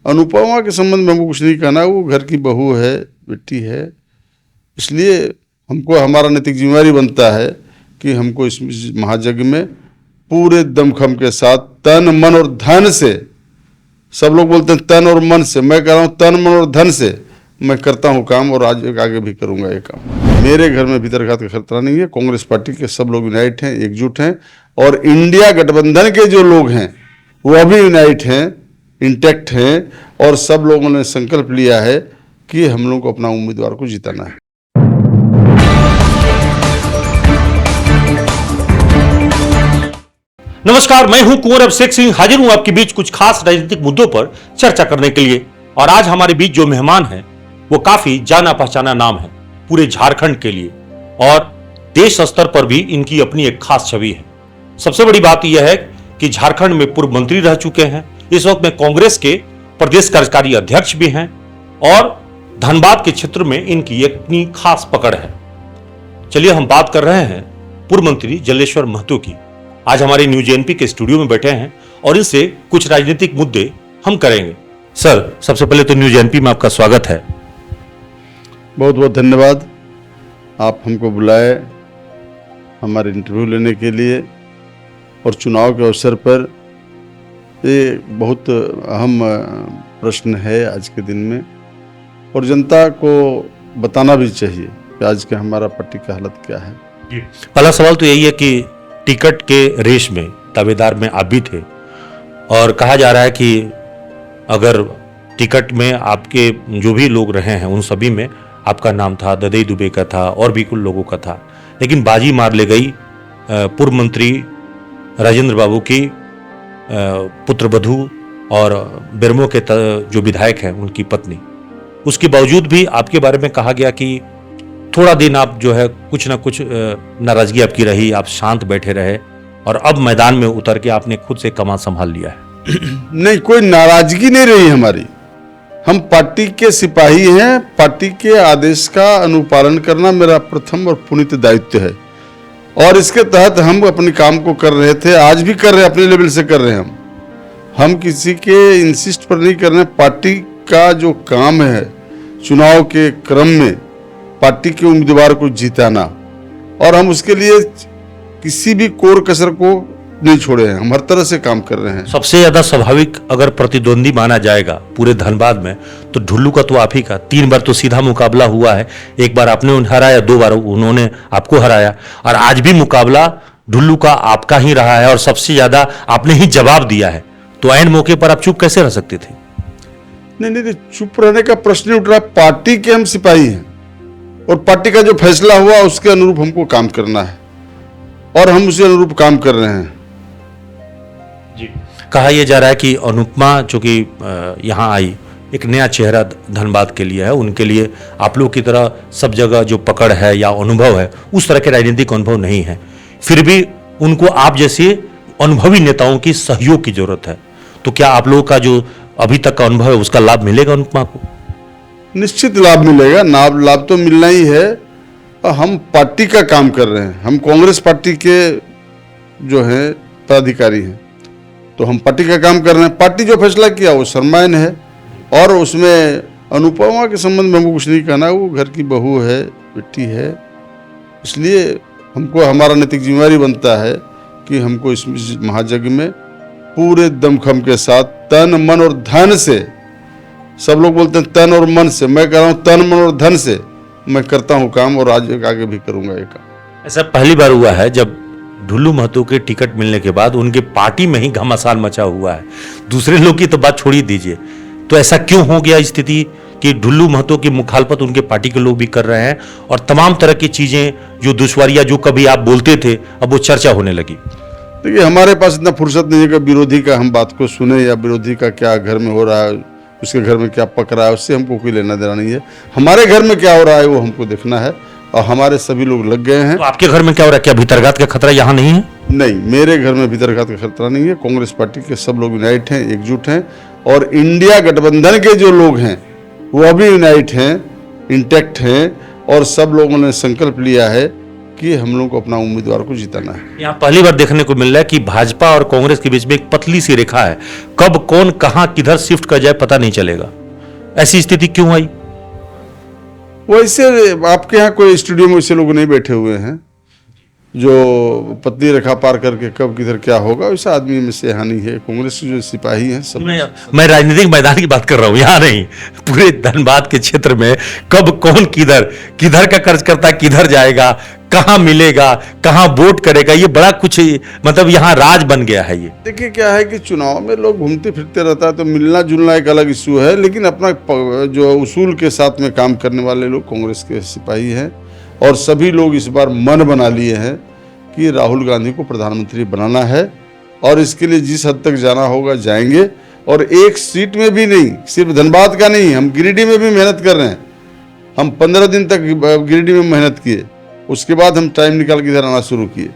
अनुपमा के संबंध में हमको कुछ नहीं कहना, वो घर की बहू है, बेटी है, इसलिए हमको हमारा नैतिक जिम्मेदारी बनता है कि हमको इस महायज्ञ में पूरे दमखम के साथ तन मन और धन से, सब लोग बोलते हैं तन और मन से, मैं कह रहा हूँ तन मन और धन से मैं करता हूँ काम, और आज आगे भी करूँगा ये काम। मेरे घर में भीतरघात का खतरा नहीं है। कांग्रेस पार्टी के सब लोग यूनाइट हैं, एकजुट हैं, और इंडिया गठबंधन के जो लोग हैं वो भी यूनाइट हैं, इंटैक्ट हैं, और सब लोगों ने संकल्प लिया है कि हम लोग को अपना उम्मीदवार को जिताना है। नमस्कार, मैं हूं कुंवर अभिषेक सिंह, हाजिर हूं आपके बीच कुछ खास राजनीतिक मुद्दों पर चर्चा करने के लिए। और आज हमारे बीच जो मेहमान हैं वो काफी जाना पहचाना नाम है पूरे झारखंड के लिए, और देश स्तर पर भी इनकी अपनी एक खास छवि है। सबसे बड़ी बात यह है कि झारखंड में पूर्व मंत्री रह चुके हैं, इस वक्त में कांग्रेस के प्रदेश कार्यकारी अध्यक्ष भी हैं, और धनबाद के क्षेत्र में इनकी एक अपनी खास पकड़ है। चलिए हम बात कर रहे हैं पूर्व मंत्री जलेश्वर महतो की। आज हमारे न्यूज एनपी के स्टूडियो में बैठे हैं और इनसे कुछ राजनीतिक मुद्दे हम करेंगे। सर, सबसे पहले तो न्यूज एनपी में आपका स्वागत है। बहुत बहुत धन्यवाद, आप हमको बुलाए हमारे इंटरव्यू लेने के लिए, और चुनाव के अवसर पर ये बहुत अहम प्रश्न है आज के दिन में, और जनता को बताना भी चाहिए कि आज के हमारा पार्टी का हालत क्या है। पहला सवाल तो यही है कि टिकट के रेस में दावेदार में आप भी थे, और कहा जा रहा है कि अगर टिकट में आपके जो भी लोग रहे हैं उन सभी में आपका नाम था, ददई दुबे का था, और भी कुछ लोगों का था, लेकिन बाजी मार ले गई पूर्व मंत्री राजेंद्र बाबू की पुत्रवधू और बेरमो के जो विधायक हैं उनकी पत्नी। उसके बावजूद भी आपके बारे में कहा गया कि थोड़ा दिन आप जो है कुछ ना कुछ नाराजगी आपकी रही, आप शांत बैठे रहे, और अब मैदान में उतर के आपने खुद से कमान संभाल लिया है। नहीं, कोई नाराजगी नहीं रही हमारी। हम पार्टी के सिपाही हैं, पार्टी के आदेश का अनुपालन करना मेरा प्रथम और पुनीत दायित्व है, और इसके तहत हम अपने काम को कर रहे थे, आज भी कर रहे हैं, अपने लेवल से कर रहे हैं। हम किसी के इंसिस्ट पर नहीं कर रहे। पार्टी का जो काम है चुनाव के क्रम में पार्टी के उम्मीदवार को जिताना, और हम उसके लिए किसी भी कोर कसर को नहीं छोड़े हैं, हम हर तरह से काम कर रहे हैं। सबसे ज्यादा स्वाभाविक अगर प्रतिद्वंदी माना जाएगा पूरे धनबाद में तो ढुल्लू का तो आप ही का। 3 बार तो सीधा मुकाबला हुआ है, एक बार आपने उन्हें हराया, 2 बार उन्होंने आपको हराया, और आज भी मुकाबला ढुल्लू का आपका ही रहा है, और सबसे ज्यादा आपने ही जवाब दिया है। तो ऐन मौके पर आप चुप कैसे रह सकते थे? नहीं, चुप रहने का प्रश्न नहीं उठ रहा। पार्टी के हम सिपाही हैं, और पार्टी का जो फैसला हुआ उसके अनुरूप हमको काम करना है, और हम उसी अनुरूप काम कर रहे हैं। जी, कहा यह जा रहा है कि अनुपमा जो कि यहाँ आई, एक नया चेहरा धनबाद के लिए है, उनके लिए आप लोग की तरह सब जगह जो पकड़ है या अनुभव है उस तरह के राजनीतिक अनुभव नहीं है, फिर भी उनको आप जैसे अनुभवी नेताओं की सहयोग की जरूरत है। तो क्या आप लोगों का जो अभी तक का अनुभव है उसका लाभ मिलेगा अनुपमा को? निश्चित लाभ मिलेगा, लाभ तो मिलना ही है। हम पार्टी का काम कर रहे हैं, हम कांग्रेस पार्टी के जो हैं पदाधिकारी हैं, तो हम पार्टी का काम कर रहे हैं। पार्टी जो फैसला किया वो सम्मान है, और उसमें अनुपमा के संबंध में हमको कुछ नहीं कहना, वो घर की बहू है, बेटी है, इसलिए हमको हमारा नैतिक जिम्मेदारी बनता है कि हमको इस महायज्ञ में पूरे दमखम के साथ तन मन और धन से, सब लोग बोलते हैं तन और मन से, मैं कह रहा हूँ तन मन और धन से मैं करता हूँ काम, और आज आगे भी करूँगा ये काम। ऐसा पहली बार हुआ है जब ढुल्लू महतो के टिकट मिलने के बाद उनके पार्टी में ही घमासान मचा हुआ है, दूसरे लोग की तो बात छोड़ ही दीजिए। तो ऐसा क्यों हो गया स्थिति कि ढुल्लू महतो की मुखालफत उनके पार्टी के लोग भी कर रहे हैं, और तमाम तरह की चीजें जो दुश्वारियां जो कभी आप बोलते थे अब वो चर्चा होने लगी? देखिए, हमारे पास इतना फुर्सत नहीं है कि विरोधी का हम बात को सुने, या विरोधी का क्या घर में हो रहा है, उसके घर में क्या पक रहा है, उससे हमको कोई लेना देना नहीं है। हमारे घर में क्या हो रहा है वो हमको देखना है, और हमारे सभी लोग लग गए हैं। तो आपके घर में क्या हो रहा है? क्या भीतरघात का खतरा यहाँ नहीं है? नहीं, मेरे घर में भीतरघात का खतरा नहीं है। कांग्रेस पार्टी के सब लोग यूनाइट हैं, एकजुट हैं, और इंडिया गठबंधन के जो लोग हैं वो भी यूनाइट हैं, इंटैक्ट हैं, और सब लोगों ने संकल्प लिया है कि हम लोग को अपना उम्मीदवार को जिताना है। यहाँ पहली बार देखने को मिल रहा है कि भाजपा और कांग्रेस के बीच में एक पतली सी रेखा है, कब कौन कहां किधर शिफ्ट कर जाए पता नहीं चलेगा। ऐसी स्थिति क्यों आई? वैसे आपके यहाँ कोई स्टूडियो में वैसे लोग नहीं बैठे हुए हैं जो पतली रेखा पार करके कब किधर क्या होगा, वैसा आदमी में से हानि है। कांग्रेस के जो सिपाही हैं सब, मैं राजनीतिक मैदान की बात कर रहा हूँ, यहाँ नहीं, पूरे धनबाद के क्षेत्र में कब कौन किधर किधर का कर्ज करता, किधर जाएगा, कहाँ मिलेगा, कहाँ वोट करेगा, ये बड़ा कुछ मतलब यहाँ राज बन गया है। ये देखिए क्या है कि चुनाव में लोग घूमते फिरते रहता है तो मिलना जुलना एक अलग इशू है, लेकिन अपना जो उसूल के साथ में काम करने वाले लोग कांग्रेस के सिपाही हैं और सभी लोग इस बार मन बना लिए हैं कि राहुल गांधी को प्रधानमंत्री बनाना है और इसके लिए जिस हद तक जाना होगा जाएंगे। और एक सीट में भी नहीं, सिर्फ धनबाद का नहीं, हम गिरिडीह में भी मेहनत कर रहे हैं। हम 15 दिन तक गिरिडीह में मेहनत किए, उसके बाद हम टाइम निकाल के इधर आना शुरू किए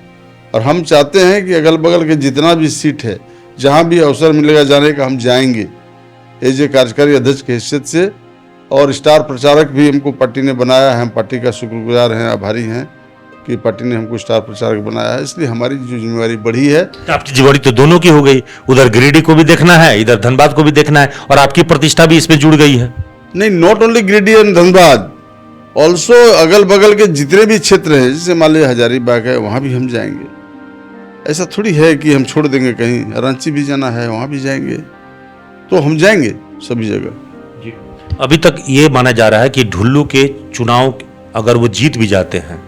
और हम चाहते हैं कि अगल बगल के जितना भी सीट है, जहाँ भी अवसर मिलेगा जाने का, हम जाएंगे एज ए कार्यकारी अध्यक्ष की हैसियत से। और स्टार प्रचारक भी हमको पार्टी ने बनाया है, हम पार्टी का शुक्रगुजार हैं, आभारी हैं कि पार्टी ने हमको स्टार प्रचारक बनाया है, इसलिए हमारी जो जिम्मेवारी बढ़ी है। आपकी जिम्मेवारी तो दोनों की हो गई, उधर गिरिडीह को भी देखना है, इधर धनबाद को भी देखना है, और आपकी प्रतिष्ठा भी इसमें जुड़ गई है। नहीं, not only Giridih and Dhanbad, also अगल बगल के जितने भी क्षेत्र हैं, जैसे मान लीजिए हजारीबाग है, वहाँ भी हम जाएंगे। ऐसा थोड़ी है कि हम छोड़ देंगे, कहीं रांची भी जाना है वहाँ भी जाएंगे, तो हम जाएंगे सभी जगह। अभी तक ये माना जा रहा है कि ढुल्लू के चुनाव अगर वो जीत भी जाते हैं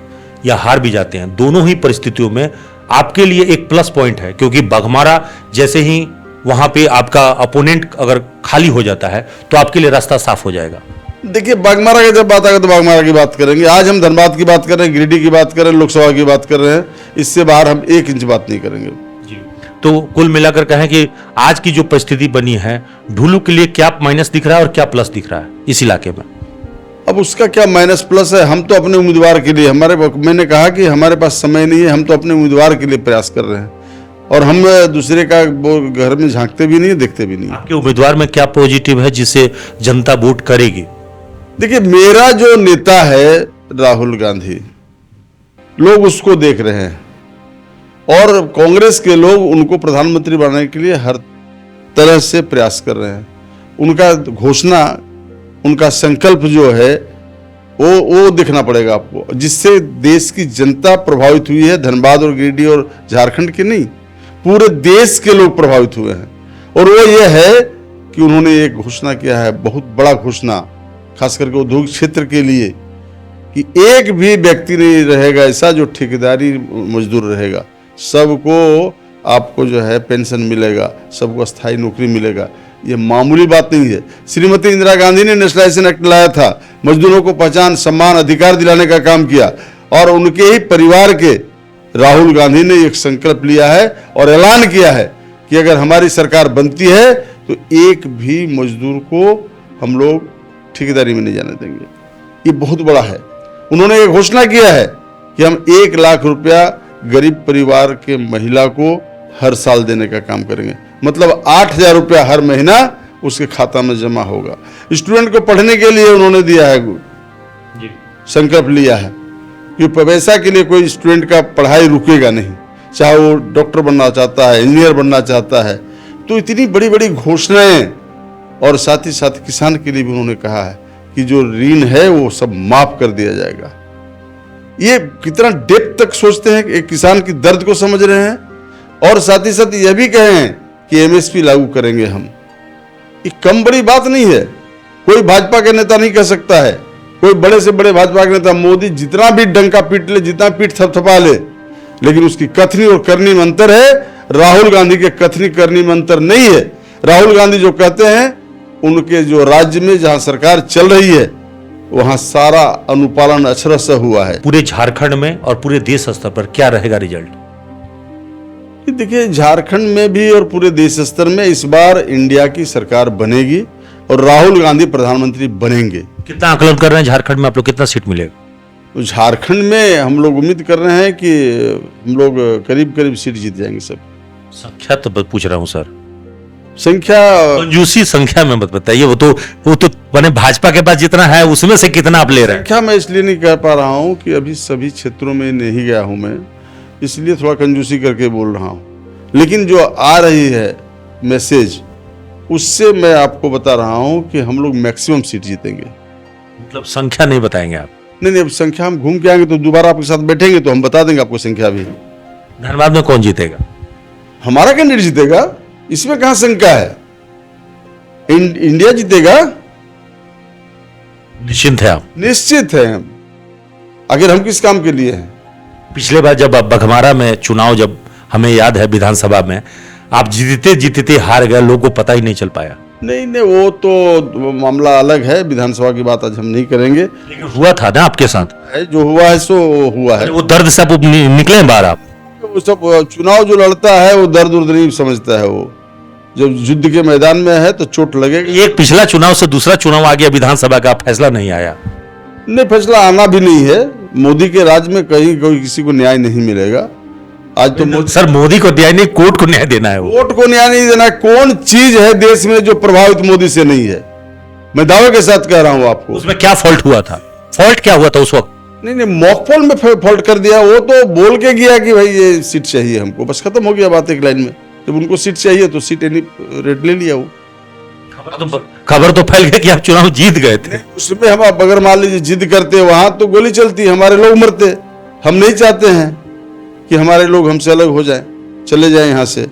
या हार भी जाते हैं, दोनों ही परिस्थितियों में आपके लिए एक प्लस पॉइंट है, क्योंकि बाघमारा जैसे ही वहां पे आपका अपोनेंट अगर खाली हो जाता है तो आपके लिए रास्ता साफ हो जाएगा। देखिए, बाघमारा की जब बात आएगा तो बाघमारा की बात करेंगे। आज हम धनबाद की बात कर रहे हैं, गिरिडीह की बात कर रहे हैं, लोकसभा की बात कर रहे हैं, इससे बाहर हम 1 इंच बात नहीं करेंगे। तो कुल मिलाकर कहें कि आज की जो परिस्थिति बनी है, ढुल्लू के लिए क्या माइनस दिख रहा है और क्या प्लस दिख रहा है इस इलाके में? अब उसका क्या माइनस प्लस है, हम तो अपने उम्मीदवार के लिए, मैंने कहा कि हमारे पास समय नहीं है, हम तो अपने उम्मीदवार के लिए प्रयास कर रहे हैं और हम दूसरे का वो घर में झांकते भी नहीं, देखते भी नहीं। आपके उम्मीदवार में क्या पॉजिटिव है जिससे जनता वोट करेगी? देखिए, मेरा जो नेता है राहुल गांधी, लोग उसको देख रहे हैं और कांग्रेस के लोग उनको प्रधानमंत्री बनाने के लिए हर तरह से प्रयास कर रहे हैं। उनका घोषणा, उनका संकल्प जो है वो दिखना पड़ेगा आपको, जिससे देश की जनता प्रभावित हुई है। धनबाद और गिरिडीह और झारखंड के नहीं, पूरे देश के लोग प्रभावित हुए हैं। और वो ये है कि उन्होंने एक घोषणा किया है, बहुत बड़ा घोषणा, खास करके उद्योग क्षेत्र के लिए, कि एक भी व्यक्ति नहीं रहेगा ऐसा जो ठेकेदारी मजदूर रहेगा, सबको आपको जो है पेंशन मिलेगा, सबको स्थायी नौकरी मिलेगा। ये मामूली बात नहीं है। श्रीमती इंदिरा गांधी ने नेशनलाइजेशन एक्ट लाया था, मजदूरों को पहचान, सम्मान, अधिकार दिलाने का काम किया और उनके ही परिवार के राहुल गांधी ने एक संकल्प लिया है और ऐलान किया है कि अगर हमारी सरकार बनती है तो एक भी मजदूर को हम लोग ठेकेदारी में नहीं जाने देंगे। ये बहुत बड़ा है। उन्होंने एक घोषणा किया है कि हम 1 लाख रुपया गरीब परिवार के महिला को हर साल देने का काम करेंगे, मतलब 8,000 रुपया हर महीना उसके खाता में जमा होगा। स्टूडेंट को पढ़ने के लिए उन्होंने दिया है, संकल्प लिया है कि पैसा के लिए कोई स्टूडेंट का पढ़ाई रुकेगा नहीं, चाहे वो डॉक्टर बनना चाहता है, इंजीनियर बनना चाहता है। तो इतनी बड़ी बड़ी घोषणाएं, और साथ ही साथ किसान के लिए भी उन्होंने कहा है कि जो ऋण है वो सब माफ कर दिया जाएगा। ये कितना डेप्थ तक सोचते हैं कि एक किसान की दर्द को समझ रहे हैं, और साथ ही साथ यह भी कहें कि एमएसपी लागू करेंगे हम। ये कम बड़ी बात नहीं है, कोई भाजपा के नेता नहीं कह सकता है, कोई बड़े से बड़े भाजपा के नेता, मोदी जितना भी डंका पीट ले, जितना पीठ थपथपा ले, लेकिन उसकी कथनी और करनी में अंतर है। राहुल गांधी के कथनी करनी में अंतर नहीं है। राहुल गांधी जो कहते हैं, उनके जो राज्य में जहां सरकार चल रही है वहां सारा अनुपालन अक्षरश हुआ है। पूरे झारखंड में और पूरे देश स्तर पर क्या रहेगा रिजल्ट? देखिए, झारखंड में भी और पूरे देश स्तर में इस बार इंडिया की सरकार बनेगी और राहुल गांधी प्रधानमंत्री बनेंगे। कितना आकलन कर रहे हैं झारखंड में आप लोग, कितना सीट मिलेगा? तो झारखंड में हम लोग उम्मीद कर रहे हैं कि हम लोग करीब करीब सीट जीत जाएंगे सब। संख्या तो पूछ रहा हूं सर। संख्या कंजूसी संख्या में मत बताइए, वो तो माने भाजपा के पास जितना है उसमें से कितना आप ले रहे हैं? संख्या मैं इसलिए नहीं कह पा रहा हूँ कि अभी सभी क्षेत्रों में नहीं गया हूँ मैं, इसलिए थोड़ा कंजूसी करके बोल रहा हूँ। लेकिन जो आ रही है मैसेज, उससे मैं आपको बता रहा हूँ कि हम लोग मैक्सिमम सीट जीतेंगे। मतलब संख्या नहीं बताएंगे आप? नहीं, अब संख्या हम घूम के आएंगे तो दोबारा आपके साथ बैठेंगे तो हम बता देंगे आपको संख्या भी। धनबाद में कौन जीतेगा? हमारा कैंडिडेट जीतेगा, इसमें कहां शंका है। इंडिया जीतेगा, निश्चिंत है आप? निश्चित है हम। आखिर हम किस काम के लिए हैं? पिछले बार जब बघमारा में चुनाव, जब हमें याद है विधानसभा में आप जीतते जीतते हार गए, लोगों को पता ही नहीं चल पाया। नहीं, वो तो मामला अलग है, विधानसभा की बात आज हम नहीं करेंगे। लेकिन हुआ था ना आपके साथ? जो हुआ है सो हुआ है। वो दर्द से आप निकले हैं बाहर? आप वो सब चुनाव जो लड़ता है वो दर्द उर्द नहीं समझता है। वो जब युद्ध के मैदान में है तो चोट लगेगी। एक पिछला चुनाव से दूसरा चुनाव आ गया, विधानसभा का फैसला नहीं आया। नहीं, फैसला आना भी नहीं है। मोदी के राज में कहीं कोई किसी को न्याय नहीं मिलेगा। आज तो सर मोदी को न्याय नहीं, कोर्ट को न्याय देना है। कोर्ट को न्याय नहीं देना है। कौन चीज है देश में जो प्रभावित मोदी से नहीं है? मैं दावे के साथ कह रहा हूं आपको। उसमें क्या फॉल्ट हुआ था? फॉल्ट क्या हुआ था उस वक्त? नहीं, मॉकपोल में फॉल्ट कर दिया। वो तो बोल के गया कि भाई ये सीट चाहिए हमको, बस खत्म हो गया बात एक लाइन में। जब उनको सीट चाहिए तो सीट एनी रेट ले लिया। वो खबर तो फैल गई कि आप चुनाव जीत गए थे। उसमें हम अगर मान लीजिए जिद करते वहां तो गोली चलती, हमारे लोग मरते। हम नहीं चाहते हैं कि हमारे लोग हमसे अलग हो जाएं, चले जाएं यहाँ से।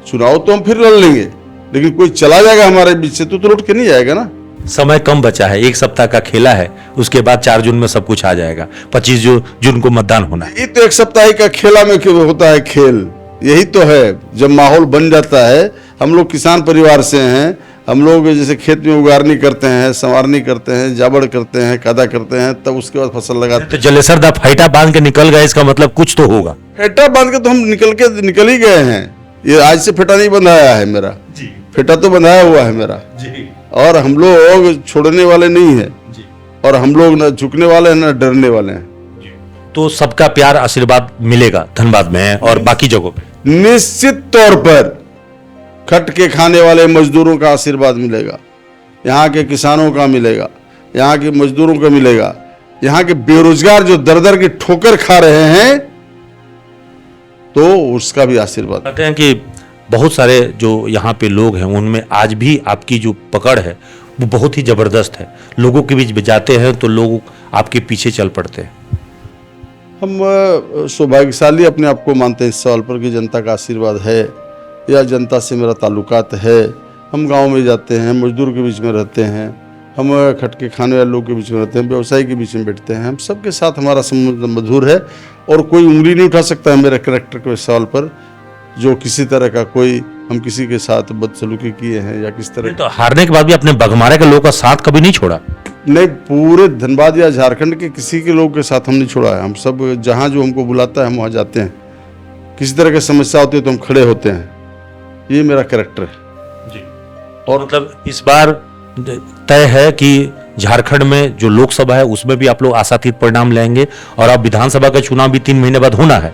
चुनाव तो हम फिर लड़ लेंगे, लेकिन कोई चला जाएगा हमारे बीच से तो लौट के नहीं जाएगा ना। समय कम बचा है, एक सप्ताह का खेला है, उसके बाद 4 जून में सब कुछ आ जाएगा। 25 जून को मतदान होना है। ये तो एक सप्ताह का खेला में होता है खेल। यही तो है, जब माहौल बन जाता है। हम लोग किसान परिवार से हैं। हम लोग जैसे खेत में उगारनी करते हैं, संवारनी करते हैं, जाबड़ करते हैं, कादा करते हैं, तब उसके बाद फसल लगाते हैं। तो जलेसर दा फाइटा बांध के निकल गए, इसका मतलब कुछ तो होगा। फेटा बांध के तो हम निकल ही गए हैं। ये आज से फेटा नहीं बंधाया है मेरा जी। फेटा तो बंधाया हुआ है मेरा जी। और हम लोग छोड़ने वाले नहीं है जी। और हम लोग न झुकने वाले हैं न डरने वाले हैं। तो सबका प्यार आशीर्वाद मिलेगा धनबाद में और बाकी जगहों पे? निश्चित तौर पर खट के खाने वाले मजदूरों का आशीर्वाद मिलेगा, यहाँ के किसानों का मिलेगा, यहाँ के मजदूरों का मिलेगा, यहाँ के बेरोजगार जो दर दर की ठोकर खा रहे हैं तो उसका भी आशीर्वाद। कहते हैं कि बहुत सारे जो यहाँ पे लोग हैं उनमें आज भी आपकी जो पकड़ है वो बहुत ही जबरदस्त है। लोगों के बीच जाते हैं तो लोग आपके पीछे चल पड़ते हैं। हम सौभाग्यशाली अपने आप को मानते हैं इस सवाल पर कि जनता का आशीर्वाद है या जनता से मेरा ताल्लुकात है। हम गांव में जाते हैं, मजदूर के बीच में रहते हैं, हम खटके खाने वाले लोग के बीच में रहते हैं, व्यवसायी के बीच में बैठते हैं। हम सबके साथ हमारा संबंध मधुर है और कोई उंगली नहीं उठा सकता है मेरे कैरेक्टर के सवाल पर जो किसी तरह का कोई हम किसी के साथ बदसलूकी किए हैं या किस तरह। तो हारने के बाद भी अपने बघमारे के लोगों का साथ कभी नहीं छोड़ा? नहीं, पूरे धनबाद या झारखंड के किसी के लोग के साथ हम नहीं छोड़ा है। हम सब जहाँ जो हमको बुलाता है हम वहाँ जाते हैं। किसी तरह की समस्या होती है तो हम खड़े होते हैं। ये मेरा कैरेक्टर है जी। और मतलब इस बार तय है कि झारखंड में जो लोकसभा है उसमें भी आप लोग आशातीत परिणाम लेंगे और अब विधानसभा का चुनाव भी 3 महीने बाद होना है।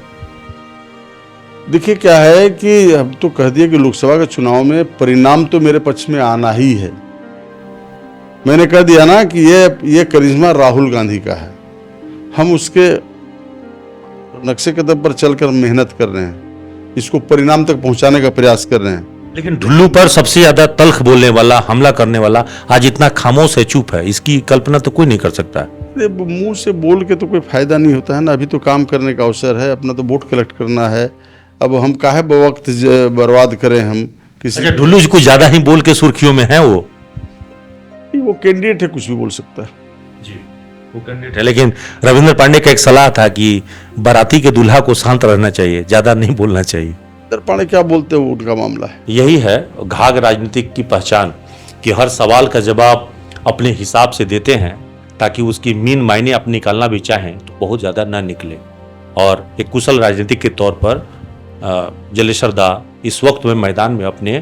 देखिए क्या है कि हम तो कह दिए कि लोकसभा के चुनाव में परिणाम तो मेरे पक्ष में आना ही है। मैंने कह दिया ना कि ये करिश्मा राहुल गांधी का है। हम उसके नक्शे कदम पर चलकर मेहनत कर रहे हैं, इसको परिणाम तक पहुंचाने का प्रयास कर रहे हैं। लेकिन ढुल्लू पर सबसे ज्यादा तल्ख बोलने वाला, हमला करने वाला आज इतना खामोश है, चुप है, इसकी कल्पना तो कोई नहीं कर सकता है। मुंह से बोल के तो कोई फायदा नहीं होता है ना। अभी तो काम करने का अवसर है, अपना तो वोट कलेक्ट करना है। अब हम काहे वक्त बर्बाद करें हम किसी। अच्छा, ढुल्लू कुछ ज्यादा ही बोल के सुर्खियों में है। वो कैंडिडेट है, कुछ भी बोल सकता है जी, वो कैंडिडेट है। लेकिन रविंद्र पांडे का एक सलाह था कि बाराती के दूल्हा को शांत रहना चाहिए, ज्यादा नहीं बोलना चाहिए। रविंद्र पांडे क्या बोलते हैं वो उनका मामला है। यही है घाघ राजनीतिक की पहचान कि हर सवाल का जवाब अपने हिसाब से देते हैं ताकि उसकी मीन मायने आप निकालना भी चाहें तो बहुत ज़्यादा ना निकले। और एक कुशल राजनीतिक के तौर पर जलेसर दा इस वक्त में मैदान में अपने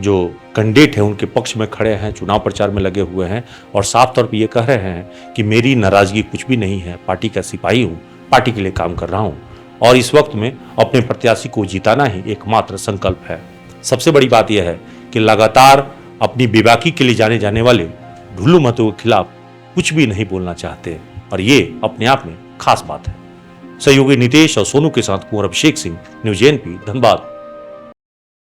जो कैंडिडेट हैं उनके पक्ष में खड़े हैं, चुनाव प्रचार में लगे हुए हैं और साफ तौर पर ये कह रहे हैं कि मेरी नाराजगी कुछ भी नहीं है, पार्टी का सिपाही हूँ, पार्टी के लिए काम कर रहा हूँ और इस वक्त में अपने प्रत्याशी को जिताना ही एकमात्र संकल्प है। सबसे बड़ी बात यह है कि लगातार अपनी बेबाकी के लिए जाने जाने वाले ढुल्लू महतो के खिलाफ कुछ भी नहीं बोलना चाहते और ये अपने आप में खास बात है। सहयोगी नितेश और सोनू के साथ Kunwar Abhishek Singh, news NP, Dhanbad.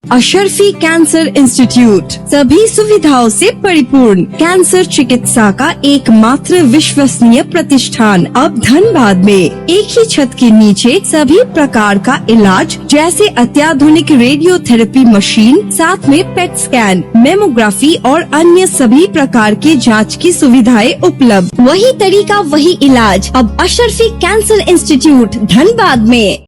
Ashrafi cancer institute सभी सुविधाओं से परिपूर्ण कैंसर चिकित्सा का एकमात्र विश्वसनीय प्रतिष्ठान अब धनबाद में एक ही छत के नीचे सभी प्रकार का इलाज जैसे अत्याधुनिक रेडियोथेरेपी मशीन, साथ में पेट स्कैन, मेमोग्राफी और अन्य सभी प्रकार के जांच की सुविधाएं उपलब्ध। वही तरीका वही इलाज अब अशरफी कैंसर इंस्टीट्यूट धनबाद में।